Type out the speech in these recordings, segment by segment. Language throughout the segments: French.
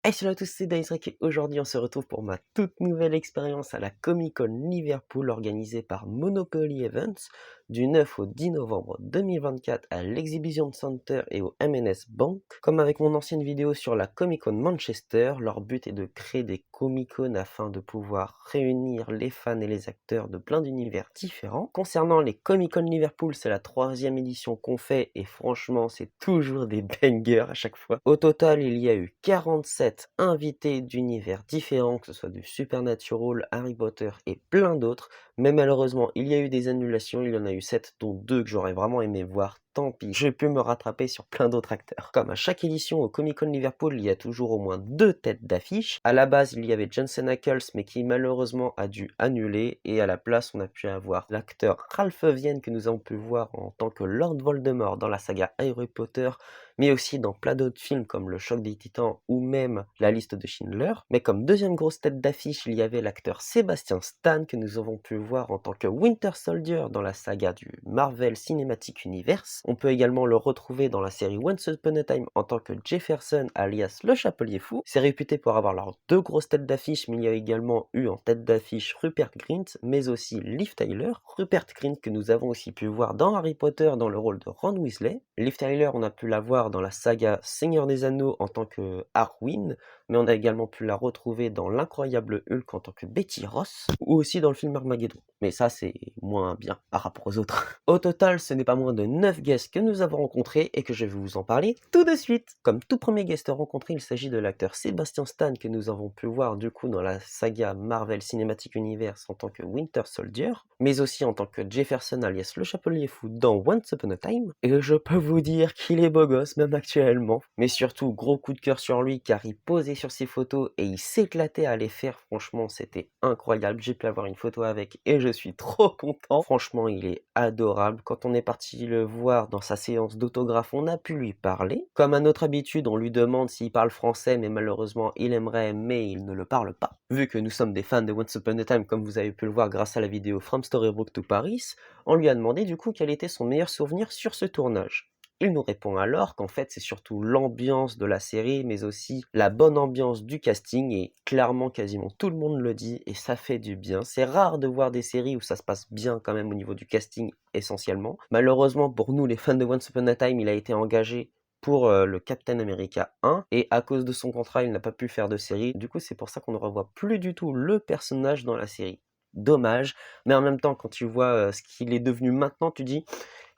Hey salut à tous, c'est Daisrek et aujourd'hui on se retrouve pour ma toute nouvelle expérience à la Comic Con Liverpool organisée par Monopoly Events du 9 au 10 novembre 2024 à l'Exhibition Center et au M&S Bank. Comme avec mon ancienne vidéo sur la Comic Con Manchester, leur but est de créer des Comic Con afin de pouvoir réunir les fans et les acteurs de plein d'univers différents. Concernant les Comic Con Liverpool, c'est la 3e édition qu'on fait et franchement c'est toujours des bangers à chaque fois. Au total, il y a eu 47 invités d'univers différents, que ce soit du Supernatural, Harry Potter et plein d'autres. Mais malheureusement, il y a eu des annulations, il y en a eu 7, dont 2 que j'aurais vraiment aimé voir. Tant pis, j'ai pu me rattraper sur plein d'autres acteurs. Comme à chaque édition au Comic Con Liverpool, il y a toujours au moins 2 têtes d'affiche. À la base, il y avait Jensen Ackles, mais qui malheureusement a dû annuler. Et à la place, on a pu avoir l'acteur Ralph Fiennes, que nous avons pu voir en tant que Lord Voldemort dans la saga Harry Potter, mais aussi dans plein d'autres films comme Le Choc des Titans ou même La Liste de Schindler. Mais comme deuxième grosse tête d'affiche, il y avait l'acteur Sebastian Stan, que nous avons pu voir en tant que Winter Soldier dans la saga du Marvel Cinematic Universe. On peut également le retrouver dans la série Once Upon a Time en tant que Jefferson alias le Chapelier Fou. C'est réputé pour avoir leurs 2 grosses têtes d'affiche, mais il y a également eu en tête d'affiche Rupert Grint, mais aussi Liv Tyler. Rupert Grint que nous avons aussi pu voir dans Harry Potter dans le rôle de Ron Weasley. Liv Tyler, on a pu la voir dans la saga Seigneur des Anneaux en tant que Arwen, mais on a également pu la retrouver dans L'Incroyable Hulk en tant que Betty Ross, ou aussi dans le film Armageddon. Mais ça, c'est moins bien par rapport aux autres. Au total, ce n'est pas moins de 9 guests que nous avons rencontrés et que je vais vous en parler tout de suite. Comme tout premier guest rencontré, il s'agit de l'acteur Sebastian Stan que nous avons pu voir du coup dans la saga Marvel Cinematic Universe en tant que Winter Soldier, mais aussi en tant que Jefferson alias le Chapelier Fou dans Once Upon a Time. Et je peux vous dire qu'il est beau gosse même actuellement, mais surtout gros coup de cœur sur lui car il posait sur ses photos et il s'éclatait à les faire. Franchement, c'était incroyable. J'ai pu avoir une photo avec et je suis trop content. Franchement, il est adorable. Quand on est parti le voir dans sa séance d'autographe, on a pu lui parler. Comme à notre habitude, on lui demande s'il parle français, mais malheureusement, il aimerait, mais il ne le parle pas. Vu que nous sommes des fans de Once Upon a Time, comme vous avez pu le voir grâce à la vidéo From Storybrooke to Paris, on lui a demandé du coup quel était son meilleur souvenir sur ce tournage. Il nous répond alors qu'en fait c'est surtout l'ambiance de la série, mais aussi la bonne ambiance du casting, et clairement quasiment tout le monde le dit, et ça fait du bien. C'est rare de voir des séries où ça se passe bien quand même au niveau du casting essentiellement. Malheureusement pour nous les fans de Once Upon a Time, il a été engagé pour le Captain America 1, et à cause de son contrat il n'a pas pu faire de série. Du coup c'est pour ça qu'on ne revoit plus du tout le personnage dans la série. Dommage, mais en même temps quand tu vois ce qu'il est devenu maintenant, tu dis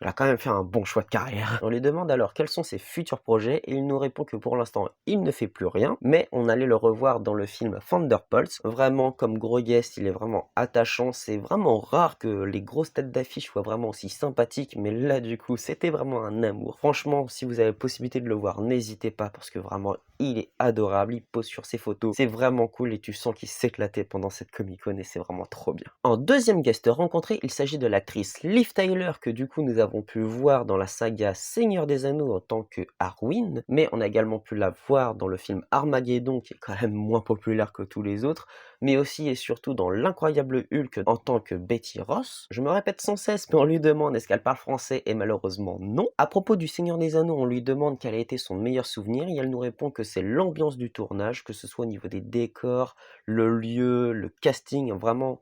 il a quand même fait un bon choix de carrière. On lui demande alors quels sont ses futurs projets et il nous répond que pour l'instant il ne fait plus rien, mais on allait le revoir dans le film Thunderbolts. Vraiment comme gros guest, il est vraiment attachant. C'est vraiment rare que les grosses têtes d'affiche soient vraiment aussi sympathiques, mais là du coup c'était vraiment un amour. Franchement, si vous avez la possibilité de le voir, n'hésitez pas parce que vraiment il est adorable, il pose sur ses photos, c'est vraiment cool et tu sens qu'il s'éclatait pendant cette Comic-Con et c'est vraiment trop bien. En deuxième guest rencontré, il s'agit de l'actrice Liv Tyler que du coup nous avons pu voir dans la saga Seigneur des Anneaux en tant que Arwen, mais on a également pu la voir dans le film Armageddon qui est quand même moins populaire que tous les autres, mais aussi et surtout dans L'Incroyable Hulk en tant que Betty Ross. Je me répète sans cesse, mais on lui demande est-ce qu'elle parle français et malheureusement non. À propos du Seigneur des Anneaux, on lui demande quel a été son meilleur souvenir et elle nous répond que c'est l'ambiance du tournage, que ce soit au niveau des décors, le lieu, le casting, vraiment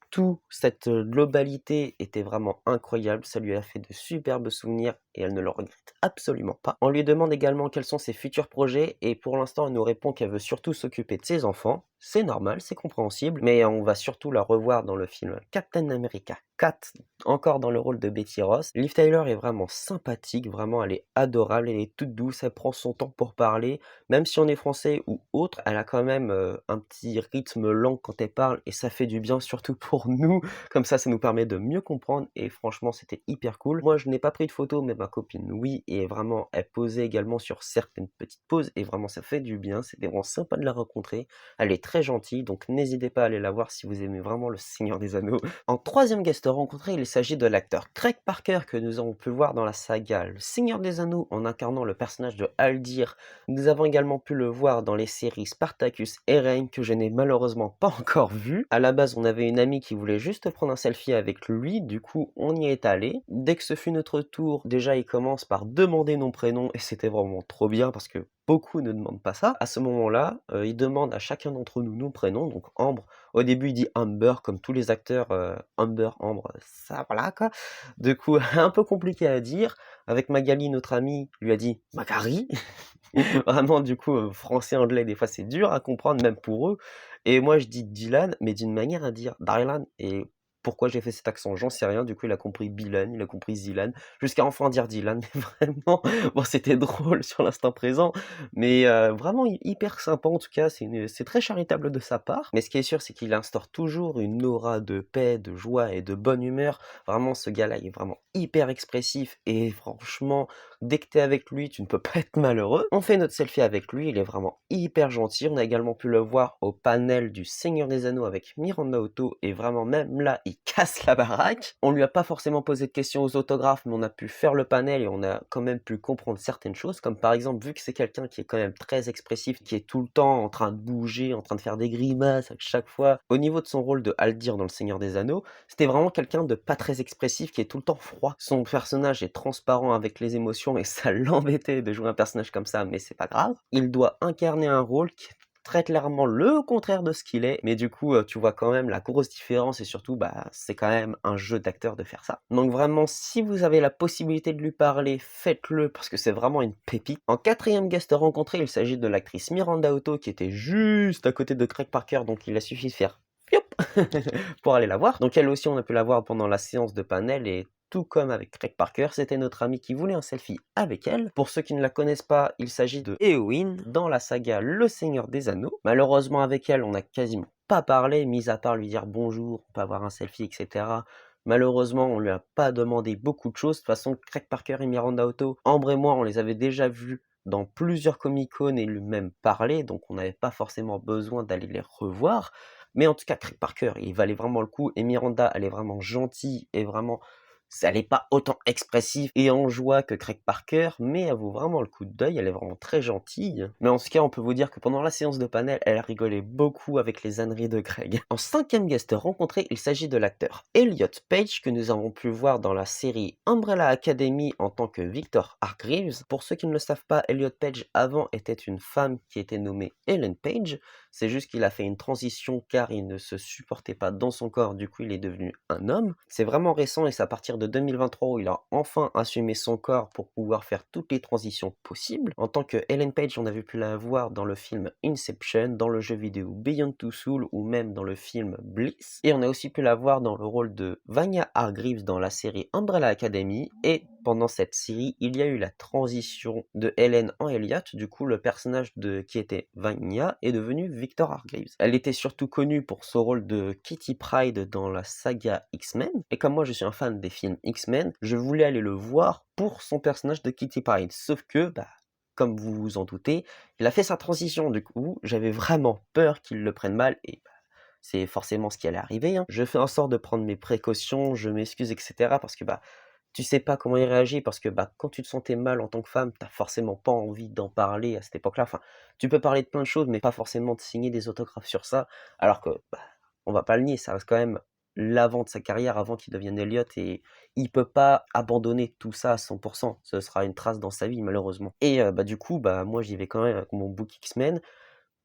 tout cette globalité était vraiment incroyable, ça lui a fait de superbes souvenirs et elle ne le regrette absolument pas. On lui demande également quels sont ses futurs projets et pour l'instant elle nous répond qu'elle veut surtout s'occuper de ses enfants. C'est normal, c'est compréhensible, mais on va surtout la revoir dans le film Captain America 4, encore dans le rôle de Betty Ross. Liv Tyler est vraiment sympathique, vraiment elle est adorable, elle est toute douce, elle prend son temps pour parler, même si on est français ou autre, elle a quand même un petit rythme lent quand elle parle et ça fait du bien surtout pour nous, comme ça nous permet de mieux comprendre et franchement c'était hyper cool. Moi je n'ai pas pris de photos mais ma copine oui, et vraiment elle posait également sur certaines petites poses et vraiment ça fait du bien, c'était vraiment sympa de la rencontrer, elle est très gentille donc n'hésitez pas à aller la voir si vous aimez vraiment le Seigneur des Anneaux. En troisième guest rencontré, il s'agit de l'acteur Craig Parker que nous avons pu voir dans la saga Le Seigneur des Anneaux en incarnant le personnage de Haldir. Nous avons également pu le voir dans les séries Spartacus et Reign que je n'ai malheureusement pas encore vu. À la base, on avait une amie qui voulait juste prendre un selfie avec lui, du coup on y est allé. Dès que ce fut notre tour, déjà il commence par demander nos prénoms et c'était vraiment trop bien parce que beaucoup ne demandent pas ça. À ce moment-là, il demande à chacun d'entre nous nos prénoms, donc Ambre. Au début, il dit Amber comme tous les acteurs, Amber, Ambre, ça voilà quoi. Du coup, un peu compliqué à dire. Avec Magali, notre amie, lui a dit Macari. Vraiment, du coup, français, anglais, des fois, c'est dur à comprendre, même pour eux. Et moi, je dis Dylan, mais d'une manière à dire Dylan. Et pourquoi j'ai fait cet accent? J'en sais rien. Du coup, il a compris Bilan, il a compris Zilan, jusqu'à enfin dire Dylan. Mais vraiment, bon, c'était drôle sur l'instant présent, mais vraiment hyper sympa en tout cas. C'est très charitable de sa part. Mais ce qui est sûr, c'est qu'il instaure toujours une aura de paix, de joie et de bonne humeur. Vraiment, ce gars-là, il est vraiment hyper expressif et franchement, dès que t'es avec lui, tu ne peux pas être malheureux. On fait notre selfie avec lui, il est vraiment hyper gentil. On a également pu le voir au panel du Seigneur des Anneaux avec Miranda Otto, et vraiment même là, il casse la baraque. On lui a pas forcément posé de questions aux autographes, mais on a pu faire le panel et on a quand même pu comprendre certaines choses, comme par exemple, vu que c'est quelqu'un qui est quand même très expressif, qui est tout le temps en train de bouger, en train de faire des grimaces à chaque fois, au niveau de son rôle de Haldir dans le Seigneur des Anneaux, c'était vraiment quelqu'un de pas très expressif, qui est tout le temps froid. Son personnage est transparent avec les émotions et ça l'embêtait de jouer un personnage comme ça, mais c'est pas grave. Il doit incarner un rôle qui est très clairement le contraire de ce qu'il est, mais du coup, tu vois quand même la grosse différence et surtout, bah, c'est quand même un jeu d'acteur de faire ça. Donc vraiment, si vous avez la possibilité de lui parler, faites-le parce que c'est vraiment une pépite. En quatrième guest rencontré, il s'agit de l'actrice Miranda Otto qui était juste à côté de Craig Parker, donc il a suffi de faire Fiop pour aller la voir. Donc elle aussi, on a pu la voir pendant la séance de panel et tout comme avec Craig Parker, c'était notre amie qui voulait un selfie avec elle. Pour ceux qui ne la connaissent pas, il s'agit de Éowyn dans la saga Le Seigneur des Anneaux. Malheureusement avec elle, on n'a quasiment pas parlé, mis à part lui dire bonjour, on peut avoir un selfie, etc. Malheureusement, on lui a pas demandé beaucoup de choses. De toute façon, Craig Parker et Miranda Otto, Ambre et moi, on les avait déjà vus dans plusieurs Comic-Con et lui-même parler, donc on n'avait pas forcément besoin d'aller les revoir. Mais en tout cas, Craig Parker, il valait vraiment le coup, et Miranda, elle est vraiment gentille, et vraiment, elle n'est pas autant expressive et en joie que Craig Parker, mais elle vaut vraiment le coup d'œil, elle est vraiment très gentille. Mais en tout cas, on peut vous dire que pendant la séance de panel, elle rigolait beaucoup avec les âneries de Craig. En cinquième guest rencontré, il s'agit de l'acteur Elliot Page, que nous avons pu voir dans la série Umbrella Academy en tant que Victor Hargreaves. Pour ceux qui ne le savent pas, Elliot Page avant était une femme qui était nommée Ellen Page. C'est juste qu'il a fait une transition car il ne se supportait pas dans son corps, du coup il est devenu un homme. C'est vraiment récent et c'est à partir de 2023 où il a enfin assumé son corps pour pouvoir faire toutes les transitions possibles. En tant que Ellen Page, on avait pu la voir dans le film Inception, dans le jeu vidéo Beyond Two Souls ou même dans le film Bliss. Et on a aussi pu la voir dans le rôle de Vanya Hargreaves dans la série Umbrella Academy. Et pendant cette série, il y a eu la transition de Ellen en Elliot. Du coup, le personnage qui était Vanya est devenu Victor Hargreaves. Elle était surtout connue pour son rôle de Kitty Pryde dans la saga X-Men. Et comme moi, je suis un fan des films X-Men, je voulais aller le voir pour son personnage de Kitty Pryde. Sauf que, bah, comme vous vous en doutez, il a fait sa transition. Du coup, j'avais vraiment peur qu'il le prenne mal et bah, c'est forcément ce qui allait arriver, hein. Je fais en sorte de prendre mes précautions, je m'excuse, etc. parce que bah tu sais pas comment il réagit parce que bah, quand tu te sentais mal en tant que femme, t'as forcément pas envie d'en parler à cette époque-là. Enfin, tu peux parler de plein de choses, mais pas forcément de signer des autographes sur ça. Alors que, bah, on va pas le nier, ça reste quand même l'avant de sa carrière, avant qu'il devienne Elliot, et il peut pas abandonner tout ça à 100%. Ce sera une trace dans sa vie, malheureusement. Et bah, du coup, bah, moi, j'y vais quand même avec mon book X-Men.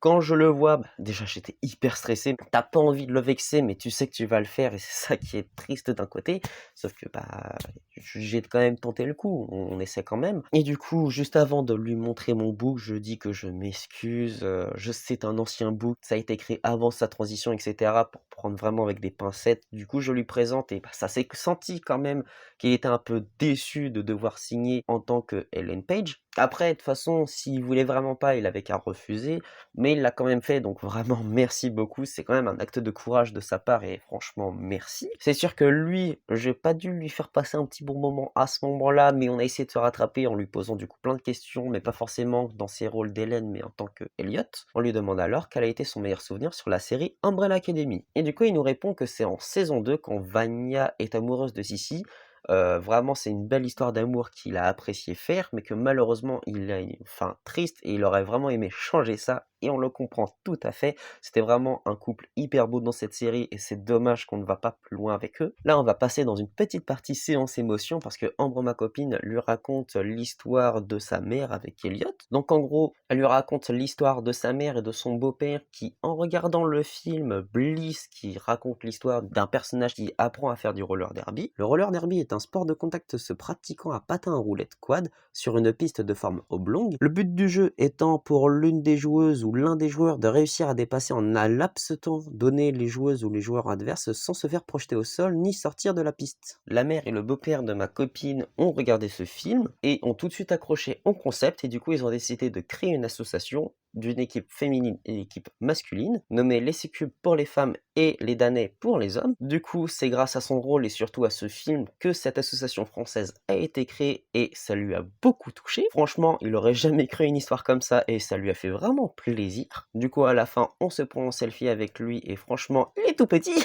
Quand je le vois, bah, déjà j'étais hyper stressé. T'as pas envie de le vexer, mais tu sais que tu vas le faire et c'est ça qui est triste d'un côté. Sauf que bah j'ai quand même tenté le coup, on essaie quand même. Et du coup, juste avant de lui montrer mon book, je dis que je m'excuse. Je sais, c'est un ancien book, ça a été créé avant sa transition, etc. pour prendre vraiment avec des pincettes. Du coup, je lui présente et bah, ça s'est senti quand même qu'il était un peu déçu de devoir signer en tant que Ellen Page. Après, de toute façon, s'il voulait vraiment pas, il avait qu'à refuser. Mais il l'a quand même fait, donc vraiment merci beaucoup. C'est quand même un acte de courage de sa part et franchement merci. C'est sûr que lui, j'ai pas dû lui faire passer un petit bon moment à ce moment-là, mais on a essayé de se rattraper en lui posant du coup plein de questions, mais pas forcément dans ses rôles d'Hélène, mais en tant que Elliot. On lui demande alors quel a été son meilleur souvenir sur la série Umbrella Academy. Et du coup, il nous répond que c'est en saison 2 quand Vanya est amoureuse de Sissi. Vraiment, c'est une belle histoire d'amour qu'il a apprécié faire, mais que malheureusement, il a une fin triste et il aurait vraiment aimé changer ça et on le comprend tout à fait. C'était vraiment un couple hyper beau dans cette série et c'est dommage qu'on ne va pas plus loin avec eux. Là, on va passer dans une petite partie séance émotion parce que Ambre, ma copine, lui raconte l'histoire de sa mère avec Elliot. Donc en gros, elle lui raconte l'histoire de sa mère et de son beau-père qui, en regardant le film Bliss, qui raconte l'histoire d'un personnage qui apprend à faire du roller derby. Le roller derby est un sport de contact se pratiquant à patin à roulette quad sur une piste de forme oblongue. Le but du jeu étant pour l'une des joueuses ou l'un des joueurs de réussir à dépasser en un laps de temps donné les joueuses ou les joueurs adverses sans se faire projeter au sol ni sortir de la piste. La mère et le beau-père de ma copine ont regardé ce film et ont tout de suite accroché au concept et du coup ils ont décidé de créer une association d'une équipe féminine et l'équipe masculine, nommée les Sécubes pour les femmes et les Danais pour les hommes. Du coup, c'est grâce à son rôle et surtout à ce film que cette association française a été créée et ça lui a beaucoup touché. Franchement, il aurait jamais créé une histoire comme ça et ça lui a fait vraiment plaisir. Du coup, à la fin, on se prend en selfie avec lui et franchement, il est tout petit.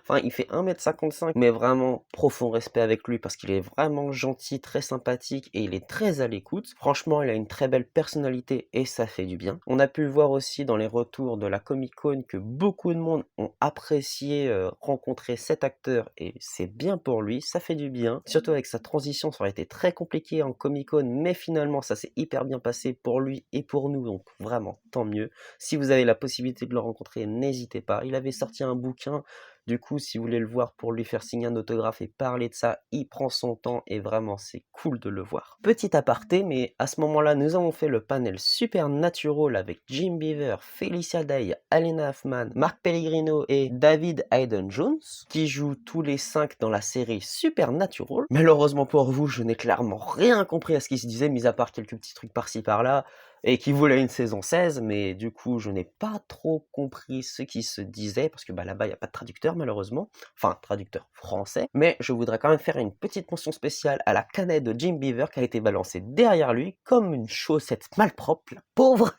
Enfin, il fait 1m55, mais vraiment profond respect avec lui parce qu'il est vraiment gentil, très sympathique et il est très à l'écoute. Franchement, il a une très belle personnalité et ça fait du bien. On a pu voir aussi dans les retours de la Comic-Con que beaucoup de monde ont apprécié rencontrer cet acteur et c'est bien pour lui, ça fait du bien. Surtout avec sa transition, ça aurait été très compliqué en Comic-Con, mais finalement ça s'est hyper bien passé pour lui et pour nous, donc vraiment tant mieux. Si vous avez la possibilité de le rencontrer, n'hésitez pas. Il avait sorti un bouquin. Du coup, si vous voulez le voir pour lui faire signer un autographe et parler de ça, il prend son temps et vraiment c'est cool de le voir. Petit aparté, mais à ce moment-là, nous avons fait le panel Supernatural avec Jim Beaver, Felicia Day, Alena Hoffman, Mark Pellegrino et David Hayden Jones, qui jouent tous les 5 dans la série Supernatural. Malheureusement pour vous, je n'ai clairement rien compris à ce qui se disait, mis à part quelques petits trucs par-ci par-là, et qui voulait une saison 16, mais du coup, je n'ai pas trop compris ce qui se disait, parce que là-bas, il n'y a pas de traducteur, malheureusement. Enfin, traducteur français. Mais je voudrais quand même faire une petite mention spéciale à la canette de Jim Beaver qui a été balancée derrière lui, comme une chaussette malpropre, la pauvre.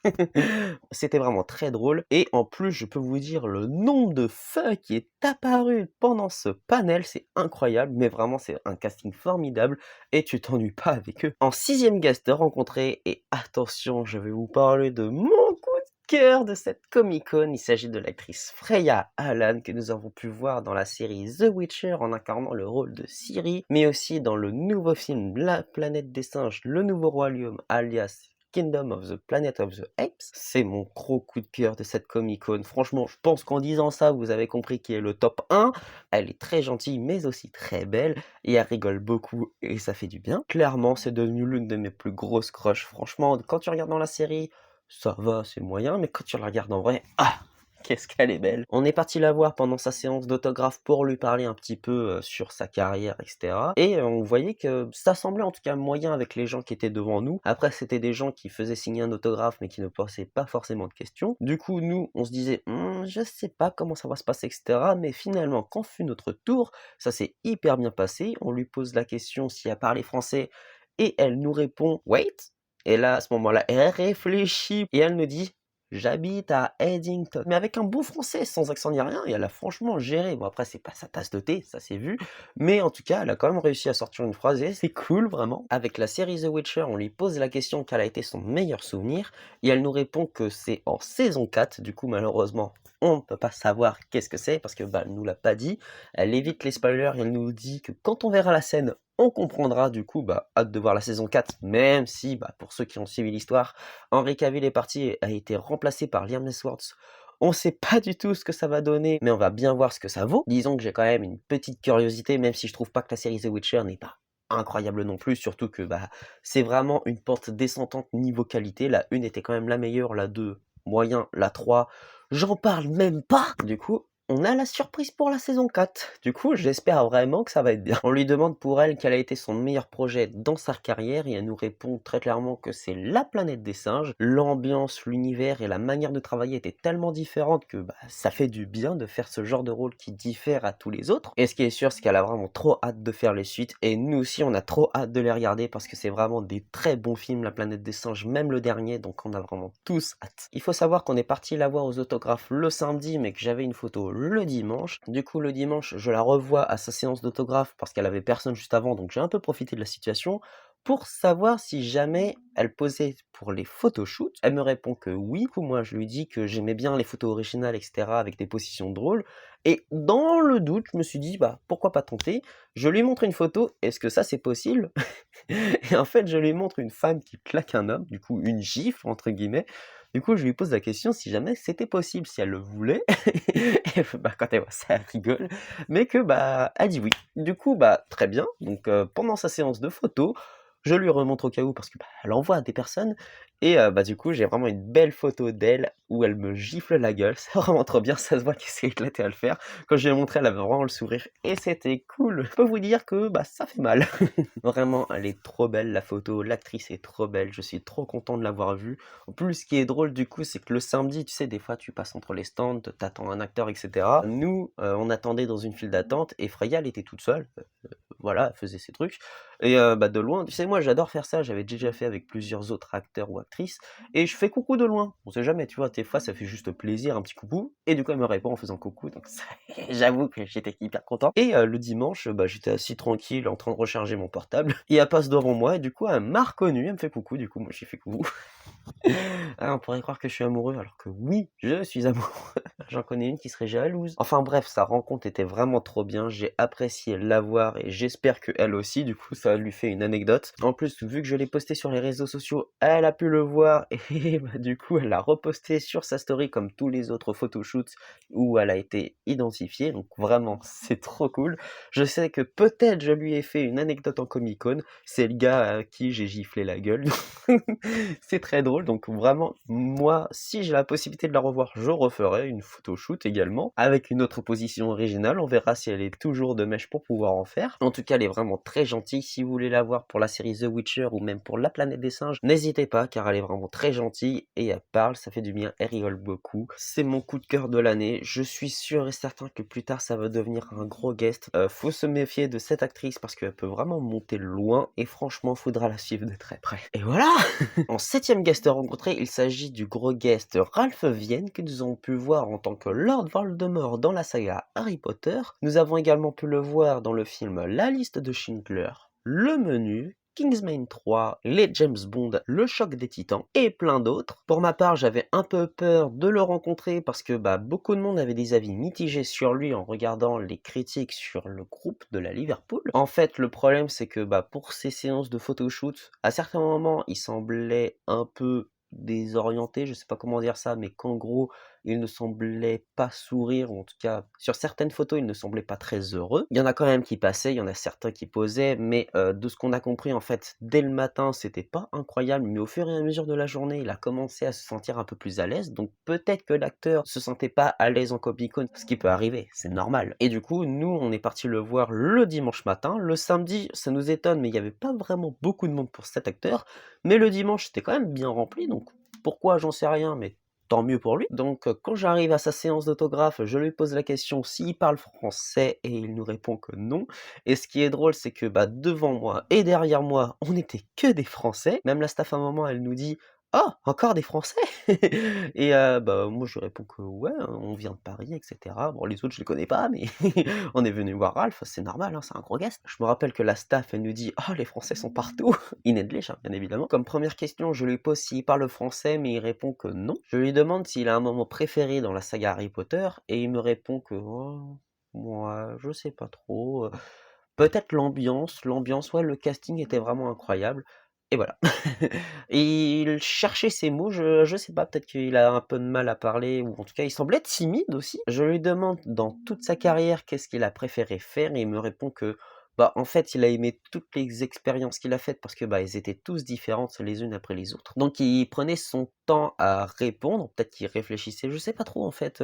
C'était vraiment très drôle. Et en plus, je peux vous dire, le nombre de feux qui est apparu pendant ce panel, c'est incroyable, mais vraiment, c'est un casting formidable, et tu t'ennuies pas avec eux. En 6e guest rencontré, et attention, je vais vous parler de mon coup de cœur de cette Comic-Con. Il s'agit de l'actrice Freya Allan que nous avons pu voir dans la série The Witcher en incarnant le rôle de Ciri, mais aussi dans le nouveau film La Planète des Singes, le Nouveau Royaume, alias Kingdom of the Planet of the Apes. C'est mon gros coup de cœur de cette Comic-Con. Franchement, je pense qu'en disant ça, vous avez compris qui est le top 1. Elle est très gentille, mais aussi très belle, et elle rigole beaucoup, et ça fait du bien. Clairement, c'est devenu l'une de mes plus grosses crushs. Franchement, quand tu regardes dans la série, ça va, c'est moyen, mais quand tu la regardes en vrai, qu'est-ce qu'elle est belle. On est parti la voir pendant sa séance d'autographe pour lui parler un petit peu sur sa carrière, etc. Et on voyait que ça semblait en tout cas moyen avec les gens qui étaient devant nous. Après, c'était des gens qui faisaient signer un autographe mais qui ne posaient pas forcément de questions. Du coup, nous, on se disait, je sais pas comment ça va se passer, etc. Mais finalement, quand fut notre tour, ça s'est hyper bien passé. On lui pose la question si elle parlait français et elle nous répond, wait. Et là, à ce moment-là, elle réfléchit et elle nous dit, j'habite à Eddington. Mais avec un bon français, sans accent ni rien, et elle a franchement géré. Bon, après, c'est pas sa tasse de thé, ça s'est vu. Mais en tout cas, elle a quand même réussi à sortir une phrase et c'est cool, vraiment. Avec la série The Witcher, on lui pose la question quel a été son meilleur souvenir. Et elle nous répond que c'est en saison 4. Du coup, malheureusement, on ne peut pas savoir qu'est-ce que c'est parce que elle nous l'a pas dit. Elle évite les spoilers et elle nous dit que quand on verra la scène, on comprendra. Du coup, hâte de voir la saison 4, même si, pour ceux qui ont suivi l'histoire, Henry Cavill est parti et a été remplacé par Liam Hemsworth. On sait pas du tout ce que ça va donner, mais on va bien voir ce que ça vaut. Disons que j'ai quand même une petite curiosité, même si je trouve pas que la série The Witcher n'est pas incroyable non plus, surtout que c'est vraiment une pente descendante niveau qualité. La 1 était quand même la meilleure, la 2 moyen, la 3 j'en parle même pas. Du coup, on a la surprise pour la saison 4. Du coup, j'espère vraiment que ça va être bien. On lui demande pour elle quel a été son meilleur projet dans sa carrière et elle nous répond très clairement que c'est La Planète des Singes. L'ambiance, l'univers et la manière de travailler étaient tellement différentes que ça fait du bien de faire ce genre de rôle qui diffère à tous les autres. Et ce qui est sûr, c'est qu'elle a vraiment trop hâte de faire les suites et nous aussi, on a trop hâte de les regarder parce que c'est vraiment des très bons films, La Planète des Singes, même le dernier, donc on a vraiment tous hâte. Il faut savoir qu'on est parti la voir aux autographes le samedi, mais que j'avais une photo le dimanche. Du coup, le dimanche, je la revois à sa séance d'autographe parce qu'elle avait personne juste avant, donc j'ai un peu profité de la situation. pour savoir si jamais elle posait pour les photoshoots. Elle me répond que oui. Du coup, moi, je lui dis que j'aimais bien les photos originales, et cetera, avec des positions drôles. Et dans le doute, je me suis dit, bah, pourquoi pas tenter? Je lui montre une photo. Est-ce que ça, c'est possible? Et en fait, je lui montre une femme qui claque un homme, du coup, une gifle, entre guillemets. Du coup, je lui pose la question si jamais c'était possible, si elle le voulait. Et bah, quand elle voit ça, elle rigole. Mais que, bah, elle dit oui. Du coup, bah, très bien. Donc, pendant sa séance de photos, je lui remontre au cas où parce que, bah, elle envoie à des personnes. Et bah, du coup, j'ai vraiment une belle photo d'elle où elle me gifle la gueule. C'est vraiment trop bien, ça se voit qu'elle s'est éclatée à le faire. Quand je lui ai montré, elle avait vraiment le sourire et c'était cool. Je peux vous dire que, bah, ça fait mal. Vraiment, elle est trop belle la photo, l'actrice est trop belle, je suis trop content de l'avoir vue. En plus, ce qui est drôle du coup, c'est que le samedi, tu sais, des fois tu passes entre les stands, t'attends un acteur, et cetera. Nous, on attendait dans une file d'attente et Freya, elle était toute seule. Voilà, elle faisait ses trucs. Et bah, de loin, tu sais, moi j'adore faire ça, j'avais déjà fait avec plusieurs autres acteurs ou actrices, et je fais coucou de loin. On sait jamais, tu vois, des fois ça fait juste plaisir, un petit coucou, et du coup elle me répond en faisant coucou, donc ça, j'avoue que j'étais hyper content. Et le dimanche, bah, j'étais assis tranquille en train de recharger mon portable, et elle passe devant moi, et du coup elle m'a reconnu, elle me fait coucou, du coup moi j'ai fait coucou. Ah, on pourrait croire que je suis amoureux, alors que oui, je suis amoureux. J'en connais une qui serait jalouse. Enfin bref, sa rencontre était vraiment trop bien, j'ai apprécié la voir et j'espère qu'elle aussi, du coup ça lui fait une anecdote. En plus, vu que je l'ai posté sur les réseaux sociaux, elle a pu le voir et bah, du coup elle l'a reposté sur sa story comme tous les autres photoshoots où elle a été identifiée, donc vraiment c'est trop cool. Je sais que peut-être je lui ai fait une anecdote en Comic-Con, c'est le gars à qui j'ai giflé la gueule. C'est très drôle, donc vraiment, moi, si j'ai la possibilité de la revoir, je referai une photoshoot également, avec une autre position originale, on verra si elle est toujours de mèche pour pouvoir en faire. En tout cas, elle est vraiment très gentille, si vous voulez la voir pour la série The Witcher ou même pour La Planète des Singes, n'hésitez pas, car elle est vraiment très gentille, et elle parle, ça fait du bien, elle rigole beaucoup. C'est mon coup de cœur de l'année, je suis sûr et certain que plus tard ça va devenir un gros guest. Faut se méfier de cette actrice parce qu'elle peut vraiment monter loin, et franchement, faudra la suivre de très près. Et voilà! En septième guest rencontré, il s'agit du gros guest Ralph Vienne que nous avons pu voir en tant que Lord Voldemort dans la saga Harry Potter. Nous avons également pu le voir dans le film La liste de Schindler, Le Menu, Kingsman 3, les James Bond, Le choc des titans et plein d'autres. Pour ma part, j'avais un peu peur de le rencontrer parce que beaucoup de monde avait des avis mitigés sur lui en regardant les critiques sur le groupe de la Liverpool. En fait, le problème c'est que pour ces séances de photoshoot, à certains moments, il semblait un peu désorienté, je sais pas comment dire ça, mais qu'en gros, il ne semblait pas sourire, ou en tout cas, sur certaines photos, il ne semblait pas très heureux. Il y en a quand même qui passaient, il y en a certains qui posaient, mais de ce qu'on a compris, en fait, dès le matin, c'était pas incroyable, mais au fur et à mesure de la journée, il a commencé à se sentir un peu plus à l'aise, donc peut-être que l'acteur se sentait pas à l'aise en Comic-Con, ce qui peut arriver, c'est normal. Et du coup, nous, on est parti le voir le dimanche matin. Le samedi, ça nous étonne, mais il y avait pas vraiment beaucoup de monde pour cet acteur, mais le dimanche, c'était quand même bien rempli, donc pourquoi, j'en sais rien, mais tant mieux pour lui. Donc quand j'arrive à sa séance d'autographe, je lui pose la question s'il parle français et il nous répond que non. Et ce qui est drôle, c'est que devant moi et derrière moi, on n'était que des Français. Même la staff à un moment, elle nous dit: «Oh, encore des Français?» Et moi je lui réponds que ouais, on vient de Paris, et cetera. Bon, les autres je les connais pas, mais on est venu voir Ralph, c'est normal, hein, c'est un gros guest. Je me rappelle que la staff, elle nous dit: «Oh, les Français sont partout!» Inedlish, hein, bien évidemment. Comme première question, je lui pose s'il parle français, mais il répond que non. Je lui demande s'il a un moment préféré dans la saga Harry Potter, et il me répond que oh, moi, je sais pas trop. Peut-être l'ambiance, ouais, le casting était vraiment incroyable. Et voilà. Et il cherchait ses mots, je sais pas, peut-être qu'il a un peu de mal à parler, ou en tout cas il semblait timide aussi. Je lui demande dans toute sa carrière qu'est-ce qu'il a préféré faire, et il me répond que en fait, il a aimé toutes les expériences qu'il a faites parce que elles étaient tous différentes les unes après les autres. Donc il prenait son temps à répondre, peut-être qu'il réfléchissait, je sais pas trop en fait.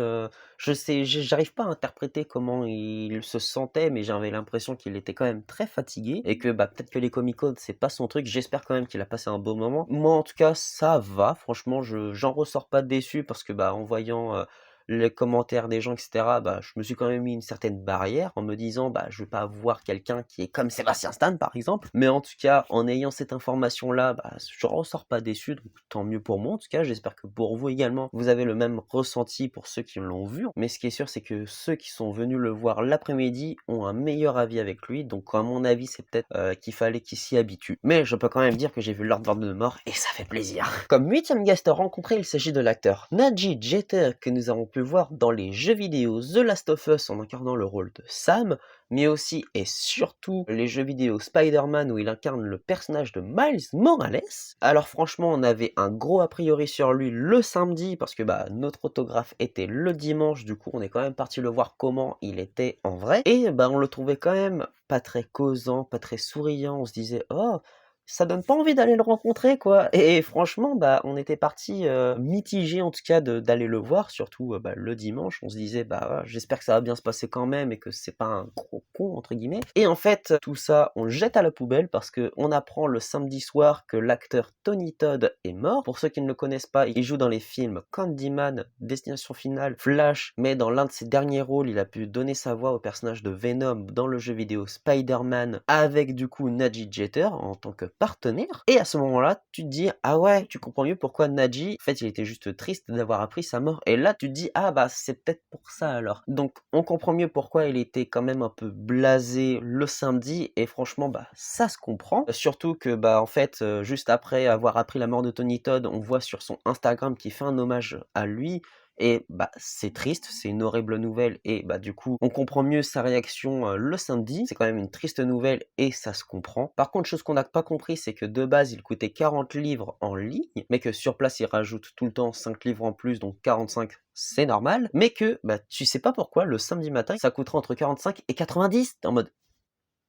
J'arrive pas à interpréter comment il se sentait, mais j'avais l'impression qu'il était quand même très fatigué et que peut-être que les Comic-Con c'est pas son truc. J'espère quand même qu'il a passé un beau moment. Moi en tout cas ça va, franchement j'en ressors pas déçu parce que en voyant les commentaires des gens, etc., bah, je me suis quand même mis une certaine barrière en me disant, bah, je veux pas voir quelqu'un qui est comme Sébastien Stan, par exemple. Mais en tout cas, en ayant cette information-là, bah, je ressors pas déçu, donc tant mieux pour moi. En tout cas, j'espère que pour vous également, vous avez le même ressenti pour ceux qui l'ont vu. Mais ce qui est sûr, c'est que ceux qui sont venus le voir l'après-midi ont un meilleur avis avec lui. Donc, à mon avis, c'est peut-être qu'il fallait qu'il s'y habitue. Mais je peux quand même dire que j'ai vu Lord Voldemort et ça fait plaisir. Comme 8e guest rencontré, il s'agit de l'acteur Nadji Jeter que nous avons pu voir dans les jeux vidéo The Last of Us en incarnant le rôle de Sam, mais aussi et surtout les jeux vidéo Spider-Man où il incarne le personnage de Miles Morales. Alors franchement, on avait un gros a priori sur lui le samedi parce que bah, notre autographe était le dimanche, du coup on est quand même parti le voir comment il était en vrai. Et bah, on le trouvait quand même pas très causant, pas très souriant, on se disait « Oh, ça donne pas envie d'aller le rencontrer, quoi !» Et franchement, bah, on était partis mitigés en tout cas d'aller le voir, surtout bah, le dimanche. On se disait, bah, j'espère que ça va bien se passer quand même et que c'est pas un gros con, entre guillemets. Et en fait, tout ça, on le jette à la poubelle parce que on apprend le samedi soir que l'acteur Tony Todd est mort. Pour ceux qui ne le connaissent pas, il joue dans les films Candyman, Destination Finale, Flash, mais dans l'un de ses derniers rôles, il a pu donner sa voix au personnage de Venom dans le jeu vidéo Spider-Man avec du coup Nadji Jeter en tant que partenaire. Et à ce moment-là, tu te dis, ah ouais, tu comprends mieux pourquoi Nadji, en fait, il était juste triste d'avoir appris sa mort. Et là, tu te dis, ah bah, c'est peut-être pour ça alors. Donc, on comprend mieux pourquoi il était quand même un peu blasé le samedi. Et franchement, bah, ça se comprend. Surtout que, bah, en fait, juste après avoir appris la mort de Tony Todd, on voit sur son Instagram qu'il fait un hommage à lui. Et bah c'est triste, c'est une horrible nouvelle et bah du coup on comprend mieux sa réaction le samedi. C'est quand même une triste nouvelle et ça se comprend. Par contre, chose qu'on n'a pas compris, c'est que de base il coûtait 40 livres en ligne, mais que sur place il rajoute tout le temps 5 livres en plus, donc 45 c'est normal. Mais que bah tu sais pas pourquoi le samedi matin ça coûtera entre 45 et 90. T'es en mode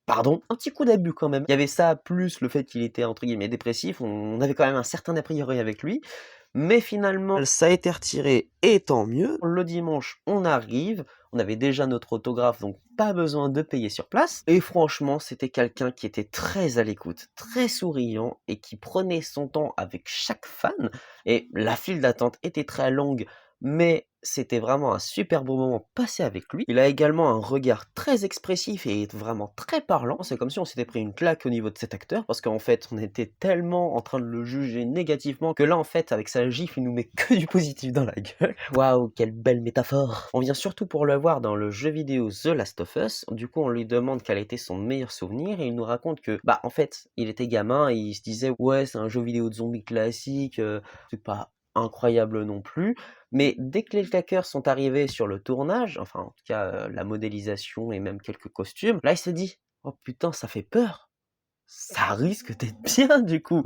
pardon, un petit coup d'abus quand même. Il y avait ça, plus le fait qu'il était entre guillemets dépressif, on avait quand même un certain a priori avec lui. Mais finalement, ça a été retiré et tant mieux. Le dimanche, on arrive, on avait déjà notre autographe, donc pas besoin de payer sur place. Et franchement, c'était quelqu'un qui était très à l'écoute, très souriant et qui prenait son temps avec chaque fan. Et la file d'attente était très longue, mais c'était vraiment un super beau moment passé avec lui. Il a également un regard très expressif et vraiment très parlant. C'est comme si on s'était pris une claque au niveau de cet acteur, parce qu'en fait, on était tellement en train de le juger négativement que là, en fait, avec sa gifle, il nous met que du positif dans la gueule. Waouh, quelle belle métaphore. On vient surtout pour le voir dans le jeu vidéo The Last of Us. Du coup, on lui demande quel était son meilleur souvenir et il nous raconte que, bah, en fait, il était gamin et il se disait, ouais, c'est un jeu vidéo de zombies classique, c'est pas incroyable non plus. Mais dès que les claqueurs sont arrivés sur le tournage, enfin en tout cas la modélisation et même quelques costumes, là il se dit oh putain ça fait peur, ça risque d'être bien du coup.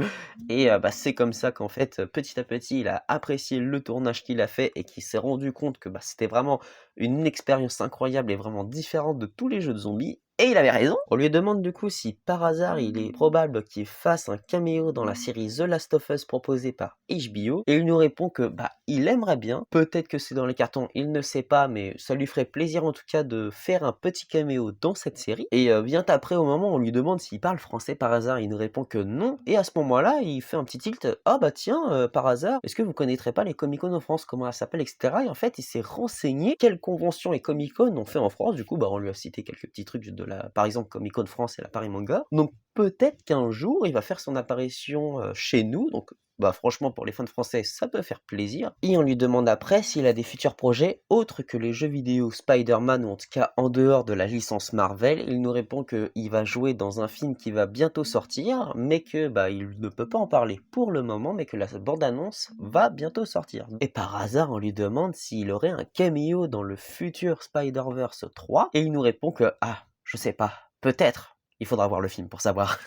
Et bah, c'est comme ça qu'en fait petit à petit il a apprécié le tournage qu'il a fait et qu'il s'est rendu compte que bah, c'était vraiment une expérience incroyable et vraiment différente de tous les jeux de zombies. Et il avait raison. On lui demande du coup si par hasard il est probable qu'il fasse un caméo dans la série The Last of Us proposée par HBO. Et il nous répond que bah il aimerait bien. Peut-être que c'est dans les cartons, il ne sait pas, mais ça lui ferait plaisir en tout cas de faire un petit caméo dans cette série. Et bien après au moment où on lui demande s'il parle français par hasard, il nous répond que non. Et à ce moment-là, il fait un petit tilt. Ah bah tiens, par hasard, est-ce que vous connaîtrez pas les Comic-Con en France, comment ça s'appelle, etc. Et en fait, il s'est renseigné quelles conventions et Comic-Con ont fait en France. Du coup, bah on lui a cité quelques petits trucs de par exemple Comic-Con France et la Paris Manga. Donc peut-être qu'un jour il va faire son apparition chez nous, donc bah franchement pour les fans français ça peut faire plaisir. Et on lui demande après s'il a des futurs projets autres que les jeux vidéo Spider-Man ou en tout cas en dehors de la licence Marvel. Il nous répond qu'il va jouer dans un film qui va bientôt sortir, mais que bah il ne peut pas en parler pour le moment, mais que la bande-annonce va bientôt sortir. Et par hasard on lui demande s'il aurait un caméo dans le futur Spider-Verse 3, et il nous répond que ah je sais pas, peut-être. Il faudra voir le film pour savoir.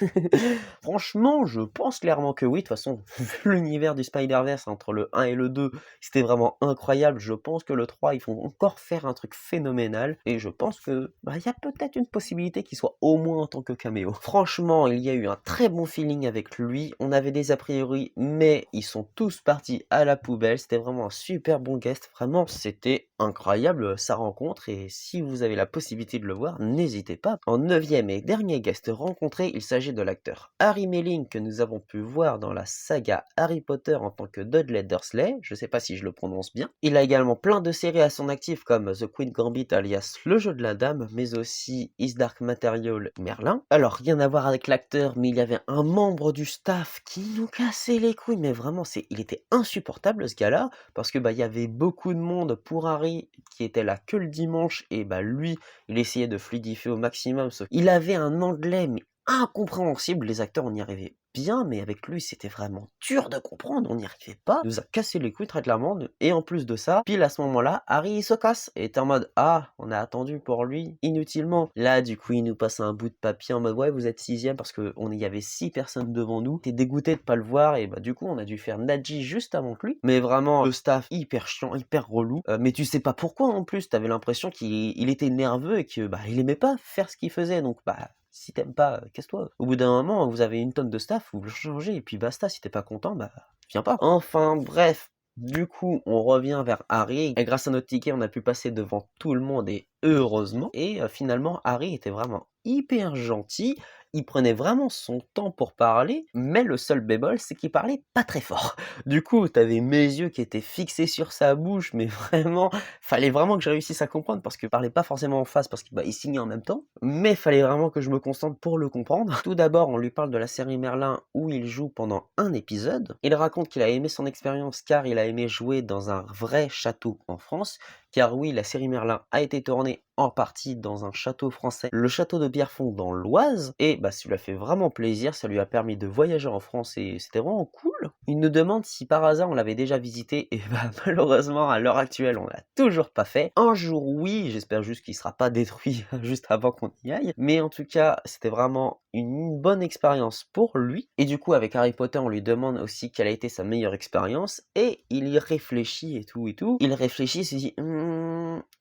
Franchement, je pense clairement que oui. De toute façon, vu l'univers du Spider-Verse entre le 1 et le 2, c'était vraiment incroyable. Je pense que le 3, ils vont encore faire un truc phénoménal. Et je pense que bah, y a peut-être une possibilité qu'il soit au moins en tant que caméo. Franchement, il y a eu un très bon feeling avec lui. On avait des a priori, mais ils sont tous partis à la poubelle. C'était vraiment un super bon guest. Vraiment, c'était incroyable sa rencontre. Et si vous avez la possibilité de le voir, n'hésitez pas. En 9e et dernier guest rencontré, il s'agit de l'acteur Harry Melling que nous avons pu voir dans la saga Harry Potter en tant que Dudley Dursley, je sais pas si je le prononce bien. Il a également plein de séries à son actif comme The Queen's Gambit alias Le Jeu de la Dame, mais aussi His Dark Material Merlin. Alors rien à voir avec l'acteur, mais il y avait un membre du staff qui nous cassait les couilles, mais vraiment il était insupportable ce gars-là, parce que il y avait beaucoup de monde pour Harry qui était là que le dimanche, et lui il essayait de fluidifier au maximum, sauf il avait un anglais mais incompréhensible, les acteurs on y arrivait bien, mais avec lui c'était vraiment dur de comprendre, on n'y arrivait pas, il nous a cassé les couilles très clairement, et en plus de ça, pile à ce moment-là, Harry il se casse, et est en mode ah, on a attendu pour lui inutilement. Là du coup il nous passe un bout de papier en mode ouais vous êtes 6ème parce qu'on y avait 6 personnes devant nous, t'es dégoûté de pas le voir, et du coup on a dû faire Nadji juste avant que lui, mais vraiment le staff hyper chiant, hyper relou, mais tu sais pas pourquoi en plus, t'avais l'impression qu'il était nerveux et que il aimait pas faire ce qu'il faisait, donc si t'aimes pas, casse-toi. Au bout d'un moment, vous avez une tonne de staff, vous le changez et puis basta, si t'es pas content, viens pas. Enfin bref, du coup, on revient vers Harry, et grâce à notre ticket, on a pu passer devant tout le monde, et heureusement, et finalement, Harry était vraiment hyper gentil, il prenait vraiment son temps pour parler, mais le seul bémol, c'est qu'il parlait pas très fort. Du coup, t'avais mes yeux qui étaient fixés sur sa bouche, mais vraiment, fallait vraiment que je réussisse à comprendre, parce qu'il parlait pas forcément en face, parce qu'il signait en même temps, mais fallait vraiment que je me concentre pour le comprendre. Tout d'abord, on lui parle de la série Merlin, où il joue pendant un épisode. Il raconte qu'il a aimé son expérience, car il a aimé jouer dans un vrai château en France, car oui, la série Merlin a été tournée en partie dans un château français, le château de Pierrefonds dans l'Oise, et ça lui a fait vraiment plaisir, ça lui a permis de voyager en France, et c'était vraiment cool. Il nous demande si par hasard on l'avait déjà visité, et malheureusement à l'heure actuelle on l'a toujours pas fait. Un jour oui, j'espère juste qu'il sera pas détruit juste avant qu'on y aille, mais en tout cas c'était vraiment une bonne expérience pour lui, et du coup avec Harry Potter on lui demande aussi quelle a été sa meilleure expérience, et il y réfléchit et tout, il réfléchit, il se dit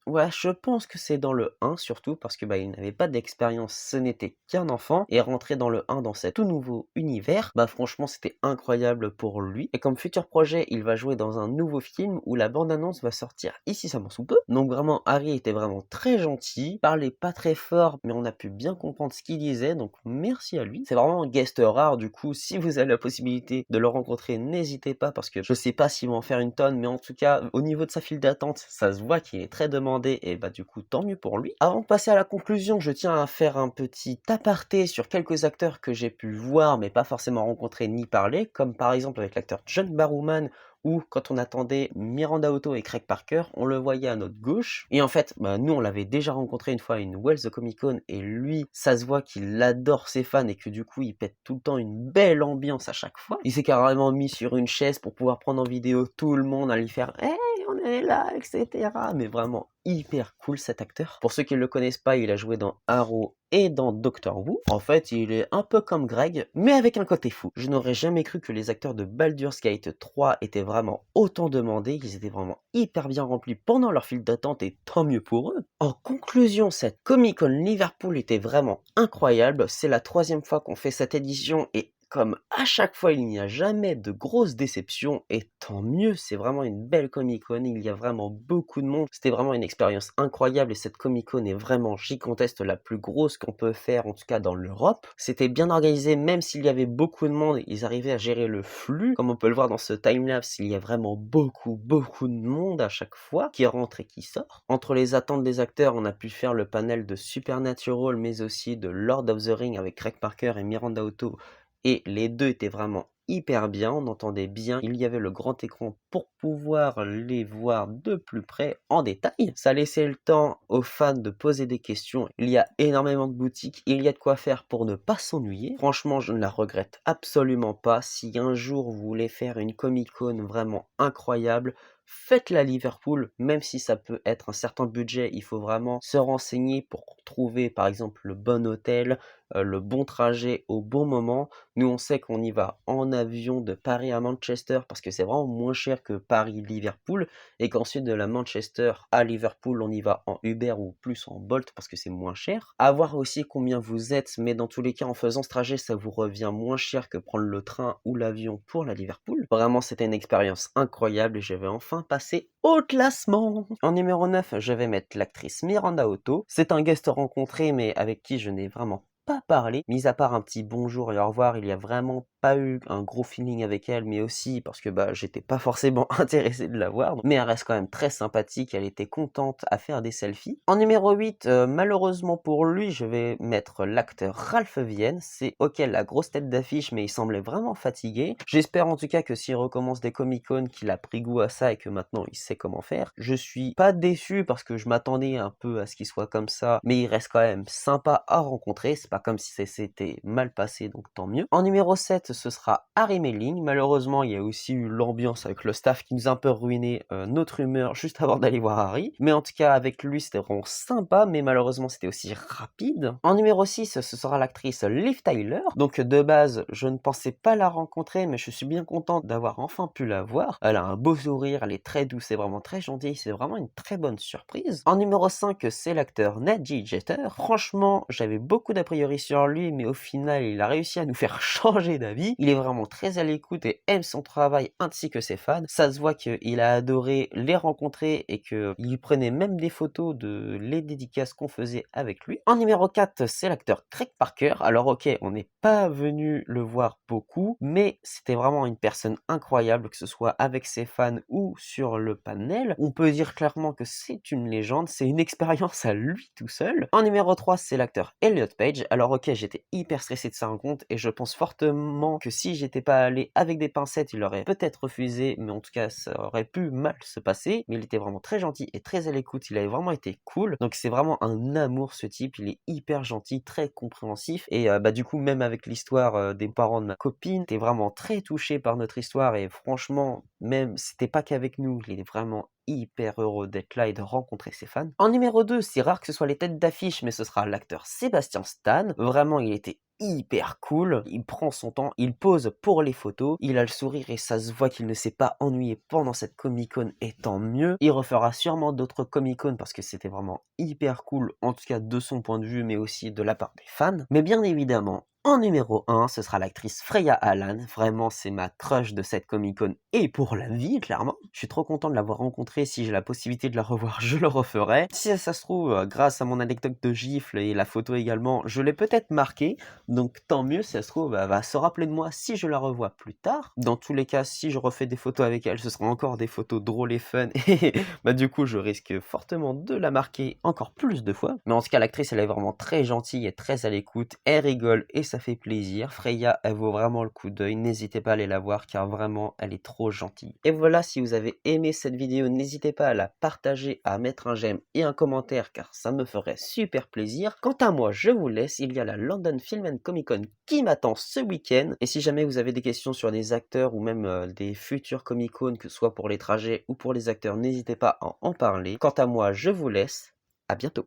ouais, je pense que c'est dans le 1 surtout, parce que il n'avait pas d'expérience, ce n'était qu'un enfant, et rentrer dans le 1 dans cet tout nouveau univers, franchement c'était incroyable pour lui, et comme futur projet, il va jouer dans un nouveau film où la bande-annonce va sortir incessamment sous peu, donc vraiment Harry était vraiment très gentil, parlait pas très fort, mais on a pu bien comprendre ce qu'il disait, donc merci à lui. C'est vraiment un guest rare, du coup, si vous avez la possibilité de le rencontrer, n'hésitez pas, parce que je sais pas s'ils vont en faire une tonne, mais en tout cas, au niveau de sa file d'attente, ça se voit qu'il est très demandé, et du coup, tant mieux pour lui. Avant de passer à la conclusion, je tiens à faire un petit aparté sur quelques acteurs que j'ai pu voir, mais pas forcément rencontrer ni parler, comme par exemple avec l'acteur John Barrowman, où quand on attendait Miranda Otto et Craig Parker, on le voyait à notre gauche. Et en fait, nous on l'avait déjà rencontré une fois à une Wells Comic Con, et lui, ça se voit qu'il adore ses fans et que du coup il pète tout le temps une belle ambiance à chaque fois. Il s'est carrément mis sur une chaise pour pouvoir prendre en vidéo tout le monde, à lui faire hey, on est là, etc. Mais vraiment hyper cool cet acteur. Pour ceux qui ne le connaissent pas, il a joué dans Arrow et dans Doctor Who. En fait, il est un peu comme Greg, mais avec un côté fou. Je n'aurais jamais cru que les acteurs de Baldur's Gate 3 étaient vraiment autant demandés, qu'ils étaient vraiment hyper bien remplis pendant leur file d'attente, et tant mieux pour eux. En conclusion, cette Comic-Con Liverpool était vraiment incroyable. C'est la 3e fois qu'on fait cette édition, et comme à chaque fois, il n'y a jamais de grosses déceptions, et tant mieux, c'est vraiment une belle Comic-Con, il y a vraiment beaucoup de monde, c'était vraiment une expérience incroyable, et cette Comic-Con est vraiment gigantesque, la plus grosse qu'on peut faire, en tout cas dans l'Europe. C'était bien organisé, même s'il y avait beaucoup de monde, ils arrivaient à gérer le flux, comme on peut le voir dans ce timelapse, il y a vraiment beaucoup de monde à chaque fois, qui rentre et qui sort. Entre les attentes des acteurs, on a pu faire le panel de Supernatural, mais aussi de Lord of the Rings avec Craig Parker et Miranda Otto, et les deux étaient vraiment hyper bien, on entendait bien, il y avait le grand écran pour pouvoir les voir de plus près en détail. Ça laissait le temps aux fans de poser des questions, il y a énormément de boutiques, il y a de quoi faire pour ne pas s'ennuyer. Franchement, je ne la regrette absolument pas. Si un jour vous voulez faire une Comic-Con vraiment incroyable, faites-la à Liverpool, même si ça peut être un certain budget, il faut vraiment se renseigner pour trouver par exemple le bon hôtel, le bon trajet au bon moment. Nous on sait qu'on y va en avion de Paris à Manchester, parce que c'est vraiment moins cher que Paris-Liverpool, et qu'ensuite de la Manchester à Liverpool on y va en Uber ou plus en Bolt, parce que c'est moins cher. À voir aussi combien vous êtes, mais dans tous les cas en faisant ce trajet ça vous revient moins cher que prendre le train ou l'avion pour la Liverpool. Vraiment c'était une expérience incroyable, et je vais enfin passer au classement. En numéro 9, je vais mettre l'actrice Miranda Otto. C'est un guest rencontré, mais avec qui je n'ai vraiment pas parlé, mis à part un petit bonjour et au revoir, il y a vraiment pas eu un gros feeling avec elle, mais aussi parce que, bah, j'étais pas forcément intéressé de la voir, mais elle reste quand même très sympathique, elle était contente à faire des selfies. En numéro 8, malheureusement pour lui, je vais mettre l'acteur Ralph Fiennes. C'est OK, la grosse tête d'affiche, mais il semblait vraiment fatigué. J'espère en tout cas que s'il recommence des Comic-Con, qu'il a pris goût à ça et que maintenant il sait comment faire. Je suis pas déçu parce que je m'attendais un peu à ce qu'il soit comme ça, mais il reste quand même sympa à rencontrer. C'est pas comme si ça s'était mal passé, donc tant mieux. En numéro 7, ce sera Harry Melling. Malheureusement, il y a aussi eu l'ambiance avec le staff qui nous a un peu ruiné notre humeur juste avant d'aller voir Harry. Mais en tout cas, avec lui, c'était vraiment sympa, mais malheureusement, c'était aussi rapide. En numéro 6, ce sera l'actrice Liv Tyler. Donc de base, je ne pensais pas la rencontrer, mais je suis bien contente d'avoir enfin pu la voir. Elle a un beau sourire, elle est très douce, c'est vraiment très gentille, c'est vraiment une très bonne surprise. En numéro 5, c'est l'acteur Neji Jeter. Franchement, j'avais beaucoup d'a priori sur lui, mais au final, il a réussi à nous faire changer d'avis. Il est vraiment très à l'écoute et aime son travail ainsi que ses fans. Ça se voit qu'il a adoré les rencontrer et qu'il lui prenait même des photos de les dédicaces qu'on faisait avec lui. En numéro 4, c'est l'acteur Craig Parker. Alors ok, on n'est pas venu le voir beaucoup, mais c'était vraiment une personne incroyable, que ce soit avec ses fans ou sur le panel. On peut dire clairement que c'est une légende, c'est une expérience à lui tout seul. En numéro 3, c'est l'acteur Elliot Page. Alors ok, j'étais hyper stressé de sa rencontre et je pense fortement que si j'étais pas allé avec des pincettes, il aurait peut-être refusé, mais en tout cas, ça aurait pu mal se passer. Mais il était vraiment très gentil et très à l'écoute, il avait vraiment été cool. Donc c'est vraiment un amour ce type, il est hyper gentil, très compréhensif. Et bah du coup, même avec l'histoire des parents de ma copine, t'es vraiment très touché par notre histoire et franchement, même c'était pas qu'avec nous, il est vraiment hyper heureux d'être là et de rencontrer ses fans. En numéro 2, c'est rare que ce soit les têtes d'affiche, mais ce sera l'acteur Sébastien Stan. Vraiment, il était hyper cool, il prend son temps, il pose pour les photos, il a le sourire et ça se voit qu'il ne s'est pas ennuyé pendant cette Comic-Con et tant mieux. Il refera sûrement d'autres Comic-Con parce que c'était vraiment hyper cool, en tout cas de son point de vue, mais aussi de la part des fans. Mais bien évidemment, en numéro 1, ce sera l'actrice Freya Allan. Vraiment, c'est ma crush de cette Comic-Con et pour la vie, clairement. Je suis trop content de l'avoir rencontrée. Si j'ai la possibilité de la revoir, je le referai. Si ça se trouve, grâce à mon anecdote de gifle et la photo également, je l'ai peut-être marquée. Donc tant mieux, si ça se trouve, elle va se rappeler de moi si je la revois plus tard. Dans tous les cas, si je refais des photos avec elle, ce sera encore des photos drôles et fun. Et bah du coup, je risque fortement de la marquer encore plus de fois. Mais en tout cas, l'actrice, elle est vraiment très gentille et très à l'écoute. Elle rigole et ça fait plaisir. Freya, elle vaut vraiment le coup d'œil. N'hésitez pas à aller la voir car vraiment, elle est trop gentille. Et voilà, si vous avez aimé cette vidéo, n'hésitez pas à la partager, à mettre un j'aime et un commentaire car ça me ferait super plaisir. Quant à moi, je vous laisse. Il y a la London Film and Comic Con qui m'attend ce week-end. Et si jamais vous avez des questions sur des acteurs ou même des futurs Comic Con, que ce soit pour les trajets ou pour les acteurs, n'hésitez pas à en parler. Quant à moi, je vous laisse. À bientôt.